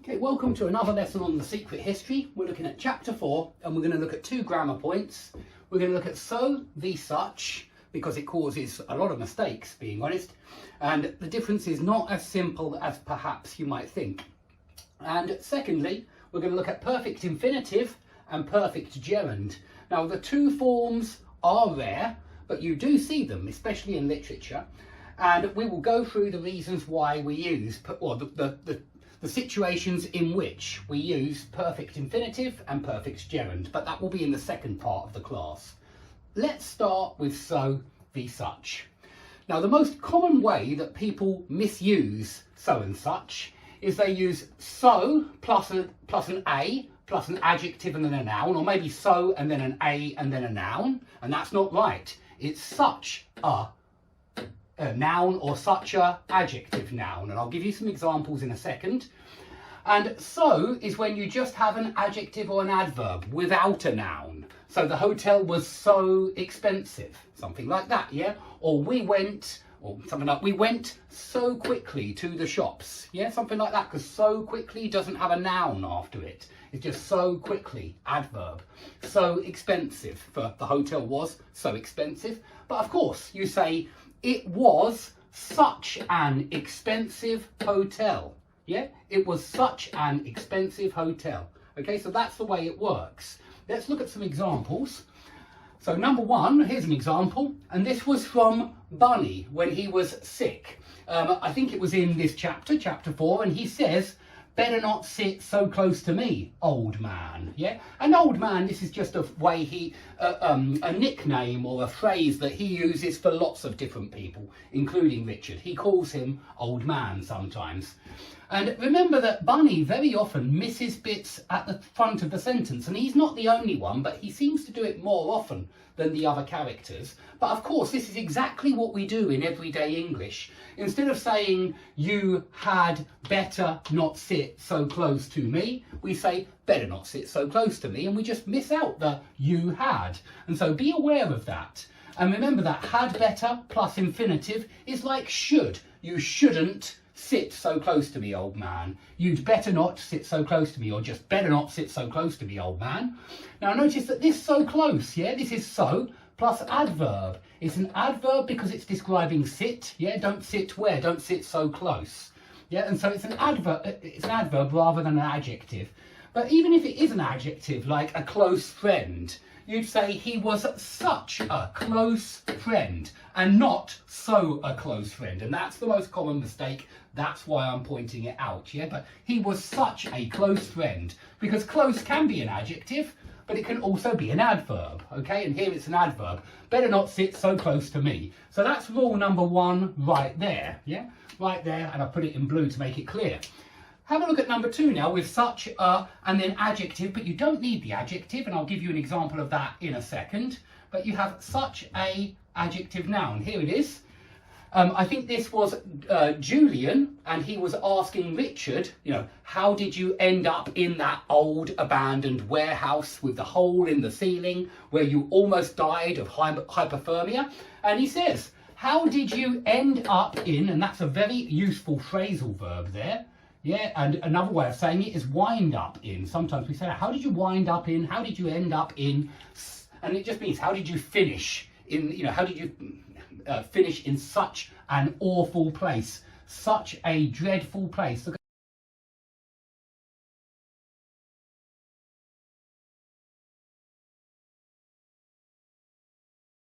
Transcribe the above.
Okay, welcome to another lesson on The Secret History. We're looking at chapter 4 and we're going to look at two grammar points. We're going to look at so v such because it causes a lot of mistakes, being honest, and the difference is not as simple as perhaps you might think. And secondly, we're going to look at perfect infinitive and perfect gerund. Now the two forms are rare, but you do see them, especially in literature, and we will go through the reasons why we use, well, the situations in which we use perfect infinitive and perfect gerund, but that will be in the second part of the class. Let's start with so v such. Now the most common way that people misuse so and such is they use so plus an a plus an adjective and then a noun, or maybe so and then an a and then a noun, and that's not right. It's such a noun or such a adjective noun, and I'll give you some examples in a second. And so is when you just have an adjective or an adverb without a noun. So the hotel was so expensive, something like that, yeah? Or we went, or something like we went so quickly to the shops, yeah? Something like that, because so quickly doesn't have a noun after it. It's just so quickly, adverb. So expensive, for the hotel was so expensive. But of course, you say, it was such an expensive hotel. Yeah, it was such an expensive hotel. Okay, so that's the way it works. Let's look at some examples. So number one, here's an example, and this was from Bunny when he was sick. I think it was in this chapter, chapter 4, and he says, better not sit so close to me, old man. Yeah, an old man, this is just a way a nickname or a phrase that he uses for lots of different people, including Richard. He calls him old man sometimes. And remember that Bunny very often misses bits at the front of the sentence, and he's not the only one, but he seems to do it more often than the other characters. But of course, this is exactly what we do in everyday English. Instead of saying, you had better not sit so close to me, we say, better not sit so close to me, and we just miss out the you had. And so be aware of that. And remember that had better plus infinitive is like should. You shouldn't sit so close to me, old man. You'd better not sit so close to me, or just better not sit so close to me, old man. Now notice that this so close, yeah, this is so plus adverb. It's an adverb because it's describing sit, yeah, don't sit where, don't sit so close. Yeah, and so it's an adverb rather than an adjective. But even if it is an adjective, like a close friend, you'd say he was such a close friend and not so a close friend. And that's the most common mistake. That's why I'm pointing it out, yeah? But he was such a close friend, because close can be an adjective, but it can also be an adverb, okay? And here it's an adverb. Better not sit so close to me. So that's rule number one right there, yeah? Right there, and I put it in blue to make it clear. Have a look at number 2 now with such a and then adjective, but you don't need the adjective, and I'll give you an example of that in a second. But you have such a adjective noun. Here it is. I think this was Julian, and he was asking Richard, you know, how did you end up in that old abandoned warehouse with the hole in the ceiling where you almost died of hypothermia? And he says, how did you end up in, and that's a very useful phrasal verb there. Yeah, and another way of saying it is wind up in. Sometimes we say, how did you wind up in? How did you end up in? And it just means, how did you finish in, you know, how did you finish in such an awful place, such a dreadful place? Look